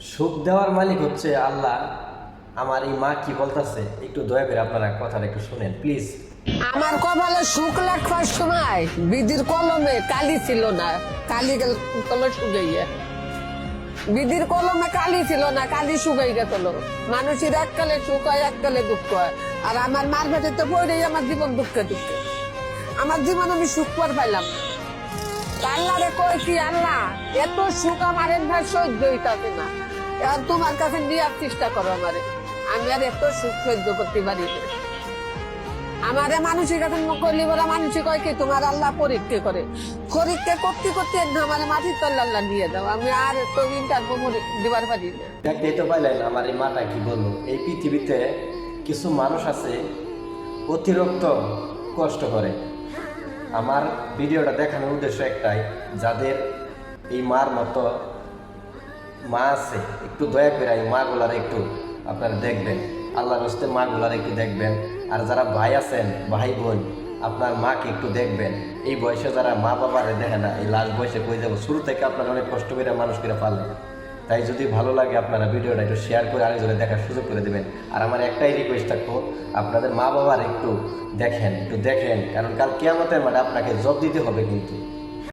সুখ দেওয়ার মালিক হচ্ছে আল্লাহ। আমার এই মা কি বলতেছে একটু দয়া করে আপনারা কথাটা একটু শুনেন প্লিজ। আমার কপালে সুখ লেখার সময় বিধির কলমে কালি ছিল না, কালি গেল কলম শুকাইয়া। বিধির কলমে কালি ছিল না, কালি শুকাই গেল। মানুষের এককালে সুখ হয়, এককালে দুঃখ হয়। আর আমার মার ভেতরে পড়েই আমার জীবন দুঃখে দুঃখে। আমার জীবন আমি সুখ করে পাইলাম না। আল্লাহরে কই কি আল্লাহ, এত সুখ আমার ভাই সহ্য হইতাছে না, এবার তোমার কাছে নেওয়ার চেষ্টা করো আমারে। আমি আর এত সুখ সহ্য করতে পারি না। আমারে মানুষের কাছে করলি বলা মানুষই কয় কি তোমার আল্লাহ পরীক্ষা করে, পরীক্ষা করতে করতে আমার মাটির তলে আল্লাহ নিয়ে যাও। আমি আর এত ইন্টারভিউ দিবার পারি না। দেখতেই তো পাইলেন আমার এই মাটা কি বললো। এই পৃথিবীতে কিছু মানুষ আছে অতিরিক্ত কষ্ট করে। আমার ভিডিওটা দেখানোর উদ্দেশ্য একটাই, যাদের এই মার মতো মা আছে একটু দয়া করে এই মাগুলার একটু আপনারা দেখবেন, আল্লাহর হস্তে মাগুলার একটু দেখবেন। আর যারা ভাই আছেন, ভাই বোন, আপনার মাকে একটু দেখবেন। এই বয়সে যারা মা বাবারে দেখে না, এই লাস্ট বয়সে কই যাবো, শুরু থেকে আপনারা অনেক কষ্ট করে মানুষ করে পারলেন। তাই যদি ভালো লাগে আপনারা ভিডিওটা একটু শেয়ার করে আরেকজনে দেখার সুযোগ করে দেবেন। আর আমার একটাই রিকোয়েস্ট থাকবো, আপনাদের মা বাবার একটু দেখেন, কারণ কাল কিয়ামতের মাঠে আপনাকে জব দিতে হবে কিন্তু।